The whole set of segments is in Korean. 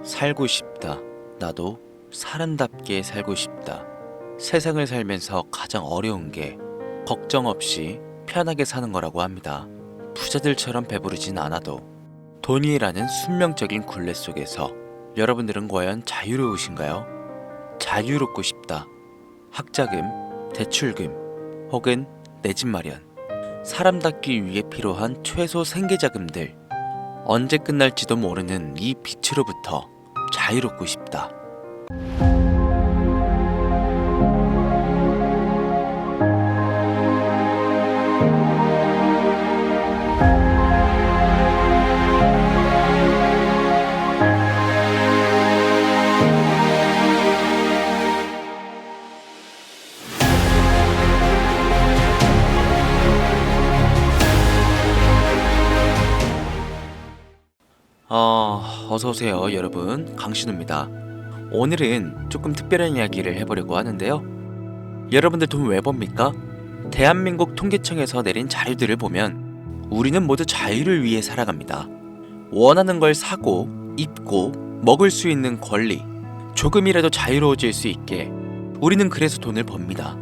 살고 싶다. 나도 사람답게 살고 싶다. 세상을 살면서 가장 어려운 게 걱정 없이 편하게 사는 거라고 합니다. 부자들처럼 배부르진 않아도 돈이라는 숙명적인 굴레 속에서 여러분들은 과연 자유로우신가요? 자유롭고 싶다. 학자금, 대출금, 혹은 내 집 마련. 사람답기 위해 필요한 최소 생계자금들. 언제 끝날지도 모르는 이 빛으로부터 자유롭고 싶다. 어서오세요 여러분, 강신우입니다. 오늘은 조금 특별한 이야기를 해보려고 하는데요. 여러분들 돈 왜 법니까? 대한민국 통계청에서 내린 자료들을 보면 우리는 모두 자유를 위해 살아갑니다. 원하는 걸 사고, 입고, 먹을 수 있는 권리, 조금이라도 자유로워질 수 있게 우리는 그래서 돈을 법니다.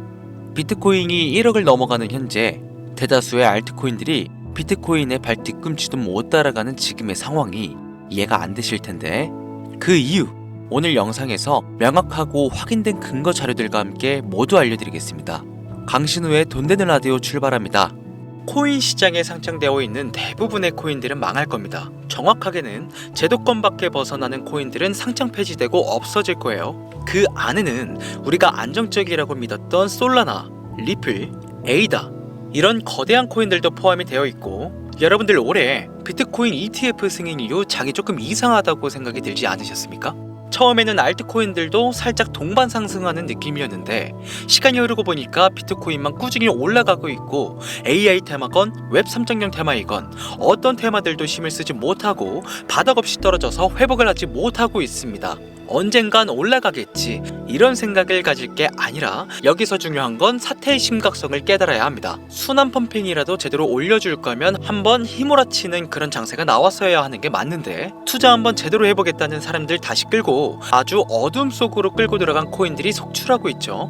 비트코인이 1억을 넘어가는 현재 대다수의 알트코인들이 비트코인의 발 뒤꿈치도 못 따라가는 지금의 상황이 이해가 안 되실 텐데, 그 이유 오늘 영상에서 명확하고 확인된 근거 자료들과 함께 모두 알려드리겠습니다. 강신우의 돈 되는 라디오 출발합니다. 코인 시장에 상장되어 있는 대부분의 코인들은 망할 겁니다. 정확하게는 제도권 밖에 벗어나는 코인들은 상장 폐지되고 없어질 거예요. 그 안에는 우리가 안정적이라고 믿었던 솔라나, 리플, 에이다 이런 거대한 코인들도 포함이 되어 있고, 여러분들 올해 비트코인 ETF 승인 이후 장이 조금 이상하다고 생각이 들지 않으셨습니까? 처음에는 알트코인들도 살짝 동반 상승하는 느낌이었는데 시간이 흐르고 보니까 비트코인만 꾸준히 올라가고 있고, AI 테마건 웹 3.0 테마이건 어떤 테마들도 힘을 쓰지 못하고 바닥 없이 떨어져서 회복을 하지 못하고 있습니다. 언젠간 올라가겠지, 이런 생각을 가질 게 아니라 여기서 중요한 건 사태의 심각성을 깨달아야 합니다. 순환 펌핑이라도 제대로 올려줄 거면 한번 휘몰아치는 그런 장세가 나왔어야 하는 게 맞는데, 투자 한번 제대로 해보겠다는 사람들 다시 끌고 아주 어둠 속으로 끌고 들어간 코인들이 속출하고 있죠.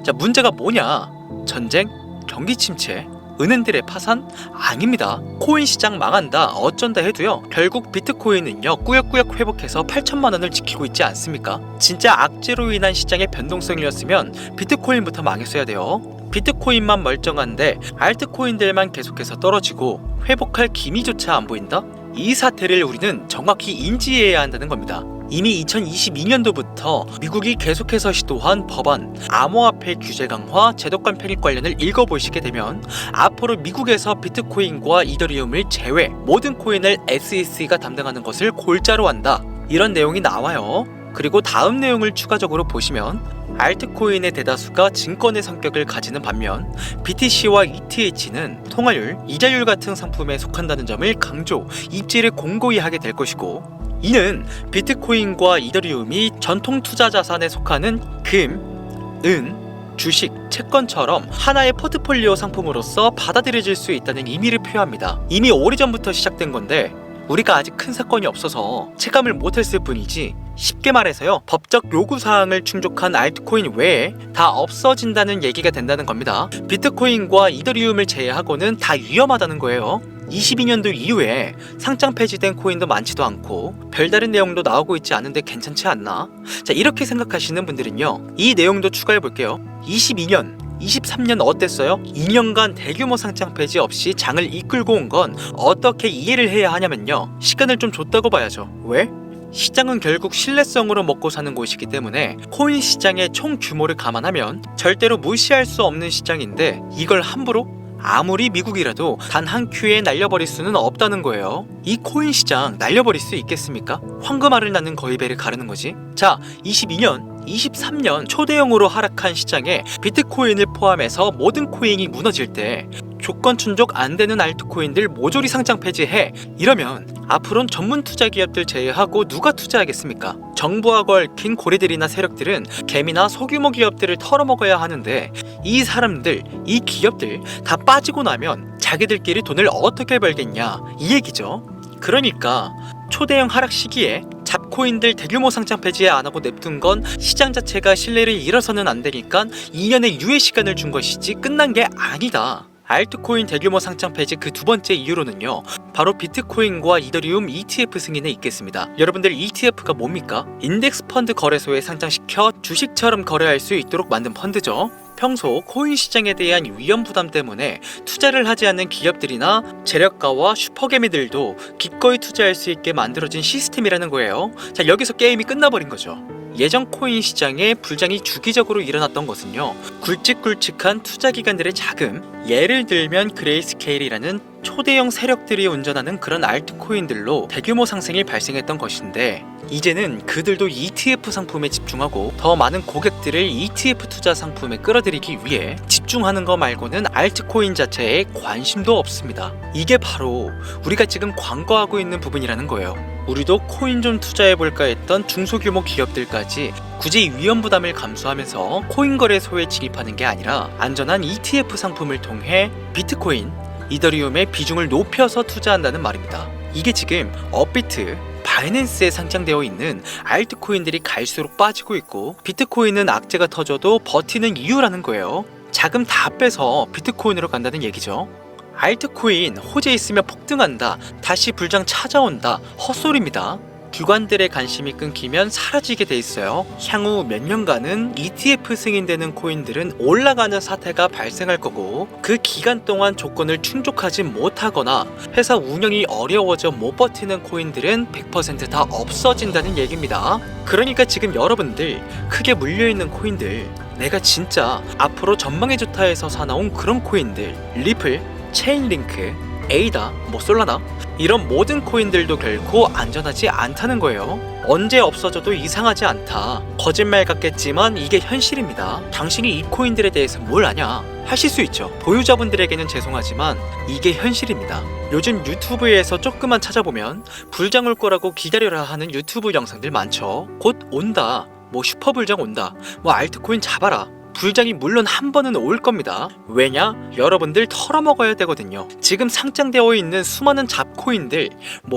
자, 문제가 뭐냐? 전쟁? 경기 침체? 은행들의 파산? 아닙니다. 코인 시장 망한다, 어쩐다 해도요, 결국 비트코인은요 꾸역꾸역 회복해서 8천만 원을 지키고 있지 않습니까? 진짜 악재로 인한 시장의 변동성이었으면 비트코인부터 망했어야 돼요. 비트코인만 멀쩡한데 알트코인들만 계속해서 떨어지고 회복할 기미조차 안 보인다? 이 사태를 우리는 정확히 인지해야 한다는 겁니다. 이미 2022년도부터 미국이 계속해서 시도한 법안, 암호화폐 규제 강화, 제도권 편입 관련을 읽어보시게 되면 앞으로 미국에서 비트코인과 이더리움을 제외 모든 코인을 SEC가 담당하는 것을 골자로 한다, 이런 내용이 나와요. 그리고 다음 내용을 추가적으로 보시면 알트코인의 대다수가 증권의 성격을 가지는 반면 BTC와 ETH는 통화율, 이자율 같은 상품에 속한다는 점을 강조, 입지를 공고히 하게 될 것이고, 이는 비트코인과 이더리움이 전통 투자 자산에 속하는 금, 은, 주식, 채권처럼 하나의 포트폴리오 상품으로서 받아들여질 수 있다는 의미를 표합니다. 이미 오래전부터 시작된 건데 우리가 아직 큰 사건이 없어서 체감을 못했을 뿐이지, 쉽게 말해서요, 법적 요구사항을 충족한 알트코인 외에 다 없어진다는 얘기가 된다는 겁니다. 비트코인과 이더리움을 제외하고는 다 위험하다는 거예요. 22년도 이후에 상장 폐지된 코인도 많지도 않고 별다른 내용도 나오고 있지 않은데 괜찮지 않나? 자, 이렇게 생각하시는 분들은요, 이 내용도 추가해 볼게요. 22년, 23년 어땠어요? 2년간 대규모 상장 폐지 없이 장을 이끌고 온 건 어떻게 이해를 해야 하냐면요, 시간을 좀 줬다고 봐야죠. 왜? 시장은 결국 신뢰성으로 먹고 사는 곳이기 때문에 코인 시장의 총 규모를 감안하면 절대로 무시할 수 없는 시장인데, 이걸 함부로 아무리 미국이라도 단 한 큐에 날려버릴 수는 없다는 거예요. 이 코인 시장 날려버릴 수 있겠습니까? 황금알을 낳는 거위배를 가르는 거지. 자, 22년, 23년 초대형으로 하락한 시장에 비트코인을 포함해서 모든 코인이 무너질 때 조건 충족 안 되는 알트코인들 모조리 상장 폐지해, 이러면 앞으로는 전문 투자 기업들 제외하고 누가 투자하겠습니까? 정부하고 얽힌 고리들이나 세력들은 개미나 소규모 기업들을 털어먹어야 하는데, 이 사람들, 이 기업들 다 빠지고 나면 자기들끼리 돈을 어떻게 벌겠냐, 이 얘기죠. 그러니까 초대형 하락 시기에 잡코인들 대규모 상장 폐지에 안 하고 냅둔 건 시장 자체가 신뢰를 잃어서는 안 되니까 2년의 유예 시간을 준 것이지 끝난 게 아니다. 알트코인 대규모 상장 폐지 그 두 번째 이유로는요, 바로 비트코인과 이더리움 ETF 승인에 있겠습니다. 여러분들 ETF가 뭡니까? 인덱스 펀드 거래소에 상장시켜 주식처럼 거래할 수 있도록 만든 펀드죠. 평소 코인 시장에 대한 위험 부담 때문에 투자를 하지 않는 기업들이나 재력가와 슈퍼개미들도 기꺼이 투자할 수 있게 만들어진 시스템이라는 거예요. 자, 여기서 게임이 끝나버린 거죠. 예전 코인 시장에 불장이 주기적으로 일어났던 것은요, 굵직굵직한 투자기관들의 자금, 예를 들면 그레이스케일이라는 초대형 세력들이 운전하는 그런 알트코인들로 대규모 상승이 발생했던 것인데, 이제는 그들도 ETF 상품에 집중하고 더 많은 고객들을 ETF 투자 상품에 끌어들이기 위해 집중하는 거 말고는 알트코인 자체에 관심도 없습니다. 이게 바로 우리가 지금 광고하고 있는 부분이라는 거예요. 우리도 코인 좀 투자해볼까 했던 중소규모 기업들까지 굳이 위험 부담을 감수하면서 코인 거래소에 진입하는 게 아니라 안전한 ETF 상품을 통해 비트코인, 이더리움의 비중을 높여서 투자한다는 말입니다. 이게 지금 업비트, 바이낸스에 상장되어 있는 알트코인들이 갈수록 빠지고 있고, 비트코인은 악재가 터져도 버티는 이유라는 거예요. 자금 다 빼서 비트코인으로 간다는 얘기죠. 알트코인 호재 있으면 폭등한다, 다시 불장 찾아온다, 헛소리입니다. 기관들의 관심이 끊기면 사라지게 돼 있어요. 향후 몇 년간은 ETF 승인되는 코인들은 올라가는 사태가 발생할 거고, 그 기간 동안 조건을 충족하지 못하거나 회사 운영이 어려워져 못 버티는 코인들은 100% 다 없어진다는 얘기입니다. 그러니까 지금 여러분들 크게 물려있는 코인들, 내가 진짜 앞으로 전망이 좋다 해서 사나운 그런 코인들, 리플, 체인링크, 에이다, 솔라나, 이런 모든 코인들도 결코 안전하지 않다는 거예요. 언제 없어져도 이상하지 않다. 거짓말 같겠지만 이게 현실입니다. 당신이 이 코인들에 대해서 뭘 아냐? 하실 수 있죠. 보유자분들에게는 죄송하지만 이게 현실입니다. 요즘 유튜브에서 조금만 찾아보면 불장 올 거라고 기다려라 하는 유튜브 영상들 많죠. 곧 온다, 슈퍼 불장 온다, 알트코인 잡아라. 불장이 물론 한 번은 올 겁니다. 왜냐? 여러분들 털어먹어야 되거든요. 지금 상장되어 있는 수많은 잡코인들,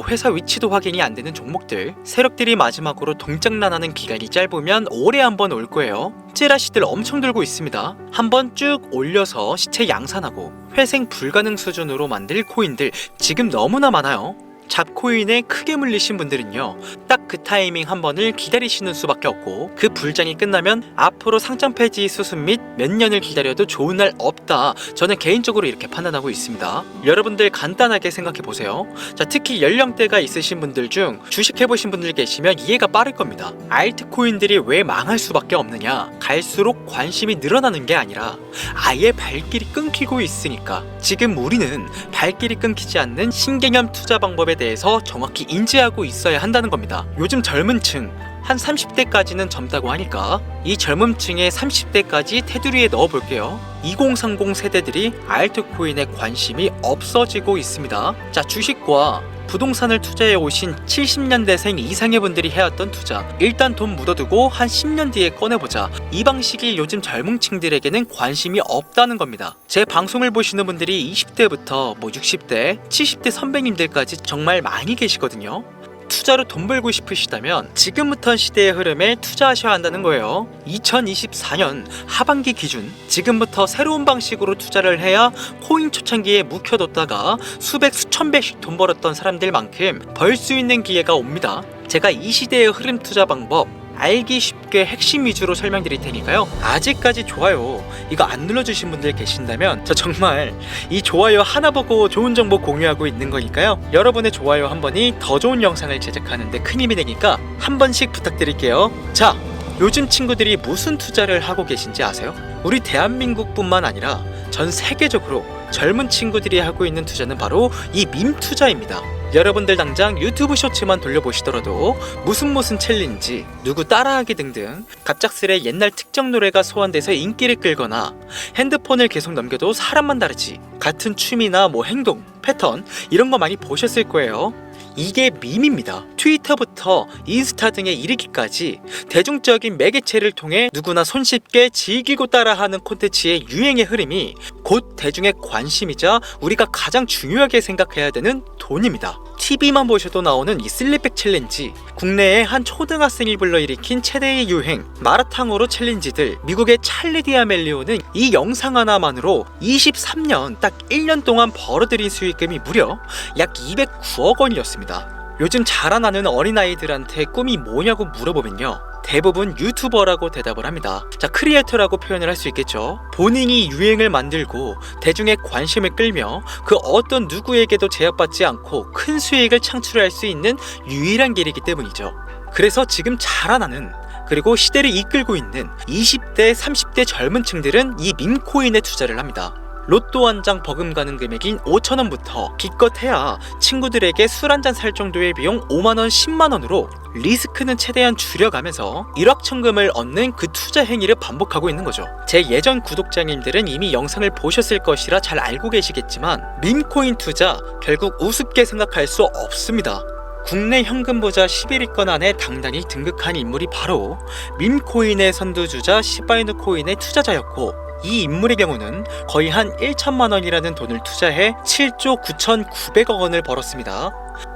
회사 위치도 확인이 안 되는 종목들, 세력들이 마지막으로 동장난하는 기간이 짧으면 올해 한 번 올 거예요. 찌라시들 엄청 들고 있습니다. 한번 쭉 올려서 시체 양산하고 회생 불가능 수준으로 만들 코인들 지금 너무나 많아요. 잡코인에 크게 물리신 분들은요, 딱 그 타이밍 한 번을 기다리시는 수밖에 없고, 그 불장이 끝나면 앞으로 상장 폐지 수순 및 몇 년을 기다려도 좋은 날 없다, 저는 개인적으로 이렇게 판단하고 있습니다. 여러분들 간단하게 생각해 보세요. 자, 특히 연령대가 있으신 분들 중 주식해보신 분들 계시면 이해가 빠를 겁니다. 알트코인들이 왜 망할 수밖에 없느냐? 갈수록 관심이 늘어나는 게 아니라 아예 발길이 끊기고 있으니까. 지금 우리는 발길이 끊기지 않는 신개념 투자 방법에 대해서 정확히 인지하고 있어야 한다는 겁니다. 요즘 젊은 층, 한 30대까지는 젊다고 하니까 이 젊은 층의 30대까지 테두리에 넣어볼게요. 2030 세대들이 알트코인에 관심이 없어지고 있습니다. 자, 주식과 부동산을 투자해 오신 70년대생 이상의 분들이 해왔던 투자, 일단 돈 묻어두고 한 10년 뒤에 꺼내보자, 이 방식이 요즘 젊은 층들에게는 관심이 없다는 겁니다. 제 방송을 보시는 분들이 20대부터 60대, 70대 선배님들까지 정말 많이 계시거든요. 투자로 돈 벌고 싶으시다면 지금부터 시대의 흐름에 투자하셔야 한다는 거예요. 2024년 하반기 기준, 지금부터 새로운 방식으로 투자를 해야 코인 초창기에 묵혀뒀다가 수백 수천 배씩 돈 벌었던 사람들만큼 벌 수 있는 기회가 옵니다. 제가 이 시대의 흐름 투자 방법 알기 쉽게 핵심 위주로 설명드릴 테니까요. 아직까지 좋아요 이거 안 눌러주신 분들 계신다면 저 정말 이 좋아요 하나 보고 좋은 정보 공유하고 있는 거니까요. 여러분의 좋아요 한 번이 더 좋은 영상을 제작하는데 큰 힘이 되니까 한 번씩 부탁드릴게요. 자, 요즘 친구들이 무슨 투자를 하고 계신지 아세요? 우리 대한민국뿐만 아니라 전 세계적으로 젊은 친구들이 하고 있는 투자는 바로 이 밈 투자입니다. 여러분들 당장 유튜브 쇼츠만 돌려보시더라도 무슨 챌린지, 누구 따라하기 등등 갑작스레 옛날 특정 노래가 소환돼서 인기를 끌거나 핸드폰을 계속 넘겨도 사람만 다르지 같은 취미나 행동, 패턴 이런 거 많이 보셨을 거예요. 이게 밈입니다. 트위터부터 인스타 등에 이르기까지 대중적인 매개체를 통해 누구나 손쉽게 즐기고 따라하는 콘텐츠의 유행의 흐름이 곧 대중의 관심이자 우리가 가장 중요하게 생각해야 되는 돈입니다. TV만 보셔도 나오는 이 슬립백 챌린지, 국내에 한 초등학생이 불러일으킨 최대의 유행, 마라탕으로 챌린지들, 미국의 찰리 디아멜리오는 이 영상 하나만으로 23년 딱 1년 동안 벌어들인 수익금이 무려 약 209억 원이었습니다. 요즘 자라나는 어린아이들한테 꿈이 뭐냐고 물어보면요, 대부분 유튜버라고 대답을 합니다. 자, 크리에이터라고 표현을 할 수 있겠죠. 본인이 유행을 만들고 대중의 관심을 끌며 그 어떤 누구에게도 제약받지 않고 큰 수익을 창출할 수 있는 유일한 길이기 때문이죠. 그래서 지금 자라나는, 그리고 시대를 이끌고 있는 20대, 30대 젊은 층들은 이 밈코인에 투자를 합니다. 로또 한 장 버금가는 금액인 5,000원부터 기껏해야 친구들에게 술 한잔 살 정도의 비용 5만원, 10만원으로 리스크는 최대한 줄여가면서 일확천금을 얻는 그 투자 행위를 반복하고 있는 거죠. 제 예전 구독자님들은 이미 영상을 보셨을 것이라 잘 알고 계시겠지만, 밈코인 투자 결국 우습게 생각할 수 없습니다. 국내 현금 부자 11위권 안에 당당히 등극한 인물이 바로 밈코인의 선두주자 시바이누 코인의 투자자였고, 이 인물의 경우는 거의 한 1천만원이라는 돈을 투자해 7조 9,900억 원을 벌었습니다.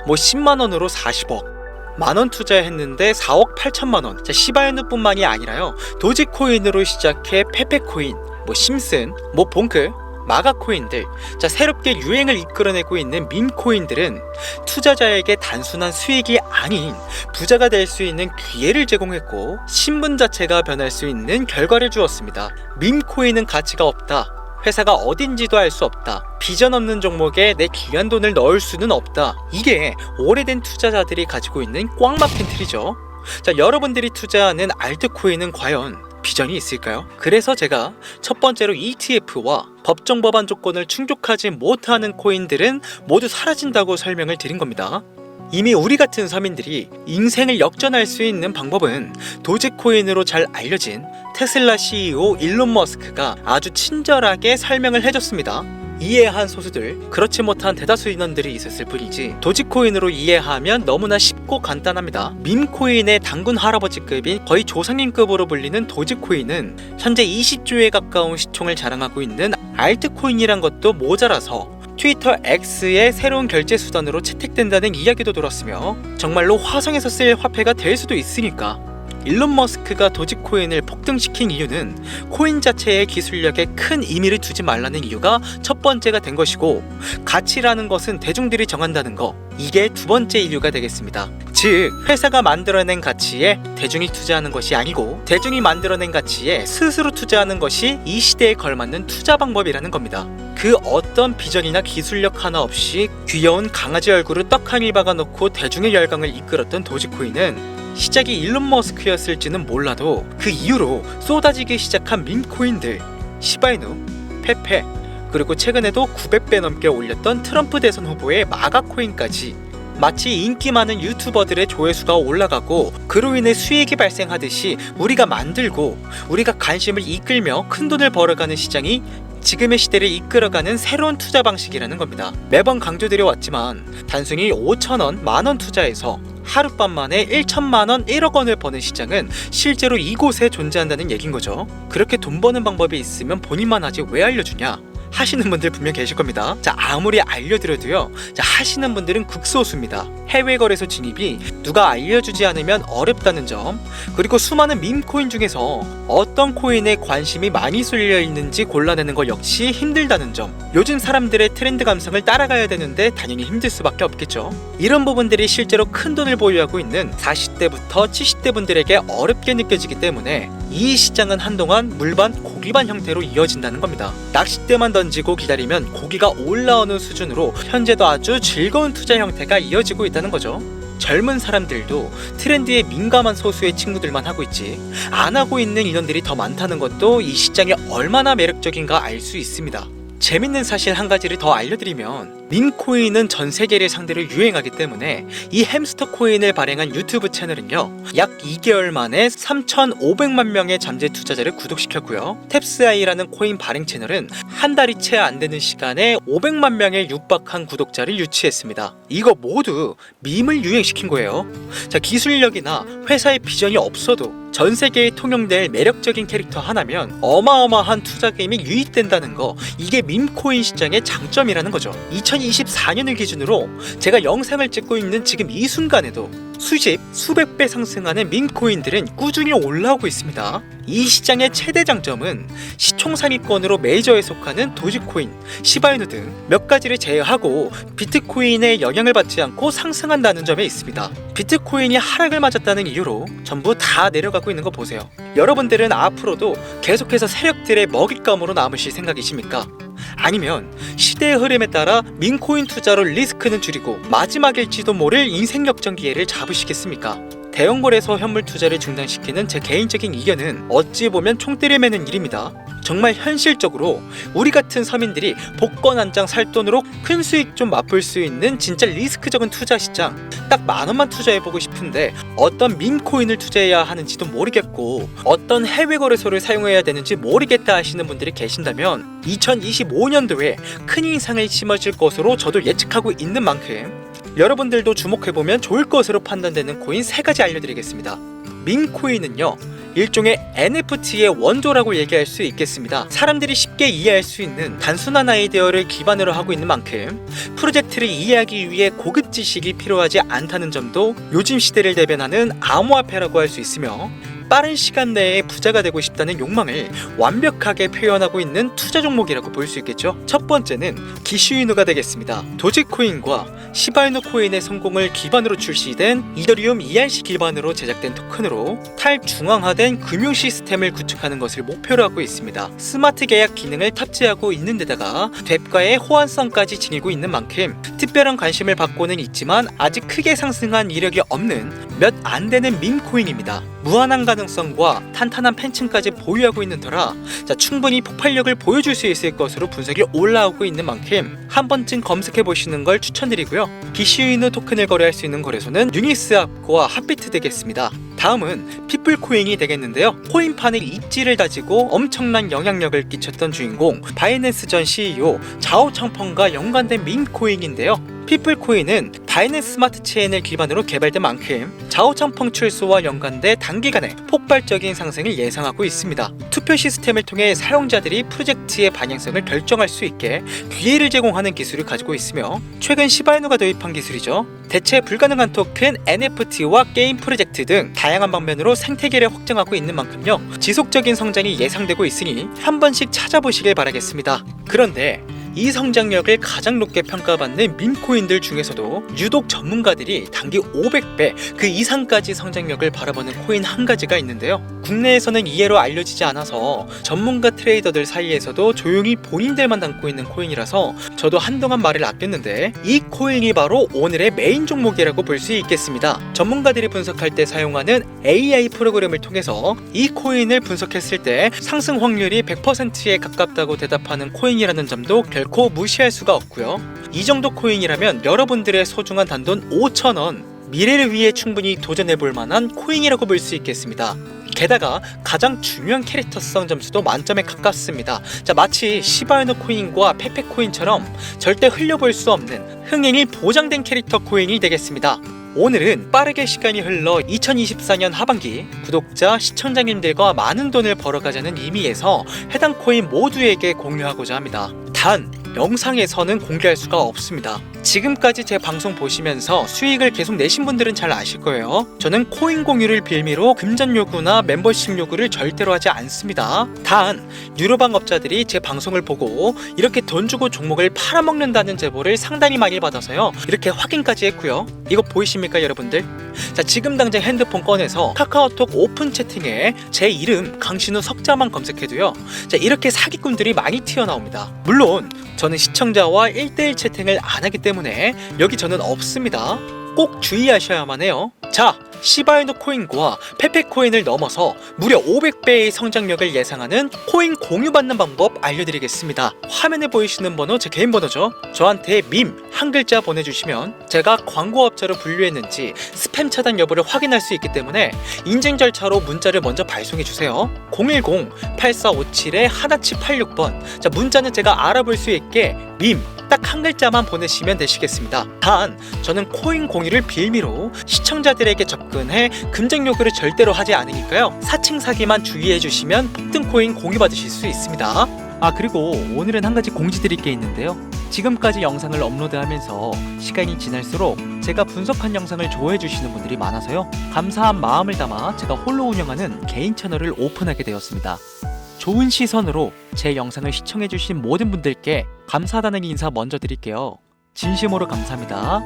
10만원으로 40억, 만원 투자했는데 4억 8천만원. 자, 시바이누뿐만이 아니라요, 도지코인으로 시작해 페페코인, 심슨, 봉크, 마가코인들, 자, 새롭게 유행을 이끌어내고 있는 밈코인들은 투자자에게 단순한 수익이 아닌 부자가 될 수 있는 기회를 제공했고, 신분 자체가 변할 수 있는 결과를 주었습니다. 밈코인은 가치가 없다, 회사가 어딘지도 알 수 없다, 비전 없는 종목에 내 귀한 돈을 넣을 수는 없다, 이게 오래된 투자자들이 가지고 있는 꽉 막힌 틀이죠. 자, 여러분들이 투자하는 알트코인은 과연 비전이 있을까요? 그래서 제가 첫 번째로 ETF와 법정 법안 조건을 충족하지 못하는 코인들은 모두 사라진다고 설명을 드린 겁니다. 이미 우리 같은 서민들이 인생을 역전할 수 있는 방법은 도지코인으로 잘 알려진 테슬라 CEO 일론 머스크가 아주 친절하게 설명을 해줬습니다. 이해한 소수들, 그렇지 못한 대다수 인원들이 있었을 뿐이지 도지코인으로 이해하면 너무나 쉽고 간단합니다. 밈코인의 당군 할아버지급인 거의 조상님급으로 불리는 도지코인은 현재 20조에 가까운 시총을 자랑하고 있는 알트코인이란 것도 모자라서 트위터 X의 새로운 결제 수단으로 채택된다는 이야기도 들었으며, 정말로 화성에서 쓸 화폐가 될 수도 있으니까 일론 머스크가 도지코인을 폭등시킨 이유는 코인 자체의 기술력에 큰 의미를 두지 말라는 이유가 첫 번째가 된 것이고, 가치라는 것은 대중들이 정한다는 거, 이게 두 번째 이유가 되겠습니다. 즉, 회사가 만들어낸 가치에 대중이 투자하는 것이 아니고 대중이 만들어낸 가치에 스스로 투자하는 것이 이 시대에 걸맞는 투자 방법이라는 겁니다. 그 어떤 비전이나 기술력 하나 없이 귀여운 강아지 얼굴을 떡하니 박아놓고 대중의 열광을 이끌었던 도지코인은 시작이 일론 머스크였을지는 몰라도 그 이후로 쏟아지기 시작한 밈코인들, 시바이누, 페페, 그리고 최근에도 900배 넘게 올렸던 트럼프 대선 후보의 마가코인까지 마치 인기 많은 유튜버들의 조회수가 올라가고 그로 인해 수익이 발생하듯이 우리가 만들고 우리가 관심을 이끌며 큰돈을 벌어가는 시장이 지금의 시대를 이끌어가는 새로운 투자 방식이라는 겁니다. 매번 강조드려왔지만 단순히 5천원, 만원 투자해서 하룻밤 만에 1천만원, 1억 원을 버는 시장은 실제로 이곳에 존재한다는 얘긴 거죠. 그렇게 돈 버는 방법이 있으면 본인만 하지 왜 알려주냐 하시는 분들 분명 계실 겁니다. 자, 아무리 알려드려도요, 자, 하시는 분들은 극소수입니다. 해외 거래소 진입이 누가 알려주지 않으면 어렵다는 점, 그리고 수많은 밈코인 중에서 어떤 코인에 관심이 많이 쏠려 있는지 골라내는 것 역시 힘들다는 점, 요즘 사람들의 트렌드 감성을 따라가야 되는데 당연히 힘들 수밖에 없겠죠. 이런 부분들이 실제로 큰 돈을 보유하고 있는 40대부터 70대 분들에게 어렵게 느껴지기 때문에 이 시장은 한동안 물반 고기반 형태로 이어진다는 겁니다. 낚싯대만 던지고 기다리면 고기가 올라오는 수준으로 현재도 아주 즐거운 투자 형태가 이어지고 있다는 거죠. 젊은 사람들도 트렌드에 민감한 소수의 친구들만 하고 있지 안 하고 있는 인원들이 더 많다는 것도 이 시장이 얼마나 매력적인가 알 수 있습니다. 재밌는 사실 한 가지를 더 알려드리면, 밈코인은 전 세계를 상대로 유행하기 때문에 이 햄스터 코인을 발행한 유튜브 채널은요, 약 2개월 만에 3,500만 명의 잠재 투자자를 구독시켰고요. 탭스아이라는 코인 발행 채널은 한 달이 채 안 되는 시간에 500만 명에 육박한 구독자를 유치했습니다. 이거 모두 밈을 유행시킨 거예요. 자, 기술력이나 회사의 비전이 없어도 전 세계에 통용될 매력적인 캐릭터 하나면 어마어마한 투자 게임이 유입된다는 거, 이게 밈코인 시장의 장점이라는 거죠. 2024년을 기준으로 제가 영상을 찍고 있는 지금 이 순간에도 수십, 수백 배 상승하는 밈코인들은 꾸준히 올라오고 있습니다. 이 시장의 최대 장점은 시총 상위권으로 메이저에 속하는 도지코인, 시바이누 등 몇 가지를 제외하고 비트코인의 영향을 받지 않고 상승한다는 점에 있습니다. 비트코인이 하락을 맞았다는 이유로 전부 다 내려가고 있는 거 보세요. 여러분들은 앞으로도 계속해서 세력들의 먹잇감으로 남으실 생각이십니까? 아니면 시대의 흐름에 따라 밈코인 투자로 리스크는 줄이고 마지막일지도 모를 인생 역전 기회를 잡으시겠습니까? 대형거래소 현물 투자를 중단시키는 제 개인적인 의견은 어찌 보면 총대를 매는 일입니다. 정말 현실적으로 우리 같은 서민들이 복권 한 장 살 돈으로 큰 수익 좀 맛볼 수 있는 진짜 리스크적인 투자 시장, 딱 10,000원만 투자해보고 싶은데 어떤 밈코인을 투자해야 하는지도 모르겠고 어떤 해외 거래소를 사용해야 되는지 모르겠다 하시는 분들이 계신다면 2025년도에 큰 인상을 심어질 것으로 저도 예측하고 있는 만큼 여러분들도 주목해보면 좋을 것으로 판단되는 코인 3가지 알려드리겠습니다. 밈코인은요, 일종의 NFT의 원조라고 얘기할 수 있겠습니다. 사람들이 쉽게 이해할 수 있는 단순한 아이디어를 기반으로 하고 있는 만큼 프로젝트를 이해하기 위해 고급 지식이 필요하지 않다는 점도 요즘 시대를 대변하는 암호화폐라고 할 수 있으며, 빠른 시간 내에 부자가 되고 싶다는 욕망을 완벽하게 표현하고 있는 투자 종목이라고 볼 수 있겠죠. 첫 번째는 기슈이누가 되겠습니다. 도지코인과 시바이누 코인의 성공을 기반으로 출시된 이더리움 ERC 기반으로 제작된 토큰으로 탈중앙화된 금융 시스템을 구축하는 것을 목표로 하고 있습니다. 스마트 계약 기능을 탑재하고 있는 데다가 뎁과의 호환성까지 지니고 있는 만큼 특별한 관심을 받고는 있지만 아직 크게 상승한 이력이 없는 몇 안 되는 밈코인입니다. 무한한 가능성과 탄탄한 팬층까지 보유하고 있는 터라 충분히 폭발력을 보여줄 수 있을 것으로 분석이 올라오고 있는 만큼 한 번쯤 검색해 보시는 걸 추천드리고요. 기슈이누 토큰을 거래할 수 있는 거래소는 유니스왑과 핫비트 되겠습니다. 다음은 피플코인이 되겠는데요. 코인판의 입지를 다지고 엄청난 영향력을 끼쳤던 주인공 바이낸스 전 CEO 자오창펑과 연관된 밈코인인데요. 피플코인은 바이낸스 스마트 체인을 기반으로 개발된 만큼 자오창펑 출소와 연관돼 단기간에 폭발적인 상승을 예상하고 있습니다. 투표 시스템을 통해 사용자들이 프로젝트의 방향성을 결정할 수 있게 기회를 제공하는 기술을 가지고 있으며, 최근 시바이누가 도입한 기술이죠. 대체 불가능한 토큰, NFT와 게임 프로젝트 등 다양한 방면으로 생태계를 확장하고 있는 만큼요, 지속적인 성장이 예상되고 있으니 한 번씩 찾아보시길 바라겠습니다. 그런데 이 성장력을 가장 높게 평가받는 밈코인들 중에서도 유독 전문가들이 단기 500배 그 이상까지 성장력을 바라보는 코인 한 가지가 있는데요. 국내에서는 이해로 알려지지 않아서 전문가 트레이더들 사이에서도 조용히 본인들만 담고 있는 코인이라서 저도 한동안 말을 아꼈는데, 이 코인이 바로 오늘의 메인 종목이라고 볼 수 있겠습니다. 전문가들이 분석할 때 사용하는 AI 프로그램을 통해서 이 코인을 분석했을 때 상승 확률이 100%에 가깝다고 대답하는 코인이라는 점도 결코 무시할 수가 없고요. 이 정도 코인이라면 여러분들의 소중한 단돈 5,000원, 미래를 위해 충분히 도전해볼 만한 코인이라고 볼 수 있겠습니다. 게다가 가장 중요한 캐릭터성 점수도 만점에 가깝습니다. 마치 시바이누 코인과 페페 코인처럼 절대 흘려볼 수 없는 흥행이 보장된 캐릭터 코인이 되겠습니다. 오늘은 빠르게 시간이 흘러 2024년 하반기 구독자, 시청자님들과 많은 돈을 벌어가자는 의미에서 해당 코인 모두에게 공유하고자 합니다. 단, 영상에서는 공개할 수가 없습니다. 지금까지 제 방송 보시면서 수익을 계속 내신 분들은 잘 아실 거예요. 저는 코인 공유를 빌미로 금전 요구나 멤버십 요구를 절대로 하지 않습니다. 단, 유료방업자들이 제 방송을 보고 이렇게 돈 주고 종목을 팔아먹는다는 제보를 상당히 많이 받아서요, 이렇게 확인까지 했고요. 이거 보이십니까 여러분들? 지금 당장 핸드폰 꺼내서 카카오톡 오픈 채팅에 제 이름 강신우 석자만 검색해도요, 이렇게 사기꾼들이 많이 튀어나옵니다. 물론 저는 시청자와 1대1 채팅을 안 하기 때문에 여기 저는 없습니다. 꼭 주의하셔야만 해요. 자, 시바이누 코인과 페페 코인을 넘어서 무려 500배의 성장력을 예상하는 코인 공유받는 방법 알려드리겠습니다. 화면에 보이시는 번호 제 개인 번호죠. 저한테 밈 한 글자 보내주시면 제가 광고업자로 분류했는지 스팸 차단 여부를 확인할 수 있기 때문에 인증 절차로 문자를 먼저 발송해주세요. 010-8457-1786번. 자, 문자는 제가 알아볼 수 있게 밈 딱 한 글자만 보내시면 되시겠습니다. 단, 저는 코인 공유를 빌미로 시청자들에게 접근해 금전 요구를 절대로 하지 않으니까요. 사칭 사기만 주의해 주시면 폭등 코인 공유 받으실 수 있습니다. 그리고 오늘은 한 가지 공지드릴 게 있는데요. 지금까지 영상을 업로드하면서 시간이 지날수록 제가 분석한 영상을 좋아해 주시는 분들이 많아서요. 감사한 마음을 담아 제가 홀로 운영하는 개인 채널을 오픈하게 되었습니다. 좋은 시선으로 제 영상을 시청해 주신 모든 분들께 감사하다는 인사 먼저 드릴게요. 진심으로 감사합니다.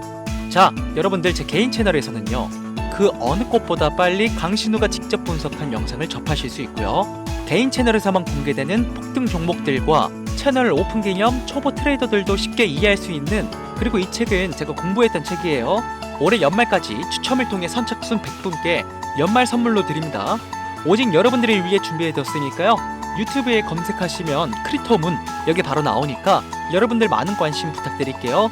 자, 여러분들 제 개인 채널에서는요. 그 어느 곳보다 빨리 강신우가 직접 분석한 영상을 접하실 수 있고요. 개인 채널에서만 공개되는 폭등 종목들과 채널 오픈 기념 초보 트레이더들도 쉽게 이해할 수 있는, 그리고 이 책은 제가 공부했던 책이에요. 올해 연말까지 추첨을 통해 선착순 100분께 연말 선물로 드립니다. 오직 여러분들을 위해 준비해뒀으니까요. 유튜브에 검색하시면 크리토문 여기 바로 나오니까 여러분들 많은 관심 부탁드릴게요.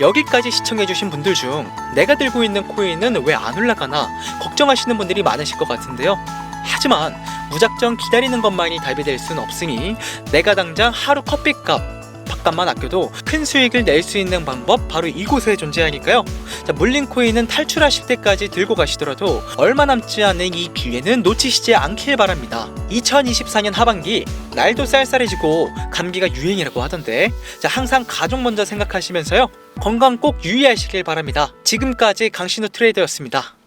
여기까지 시청해주신 분들 중 내가 들고 있는 코인은 왜 안 올라가나 걱정하시는 분들이 많으실 것 같은데요. 하지만 무작정 기다리는 것만이 답이 될 순 없으니 내가 당장 하루 커피값 밥값만 아껴도 큰 수익을 낼 수 있는 방법 바로 이곳에 존재하니까요. 자, 물린 코인은 탈출하실 때까지 들고 가시더라도 얼마 남지 않은 이 기회는 놓치시지 않길 바랍니다. 2024년 하반기 날도 쌀쌀해지고 감기가 유행이라고 하던데, 자, 항상 가족 먼저 생각하시면서요. 건강 꼭 유의하시길 바랍니다. 지금까지 강신우 트레이더였습니다.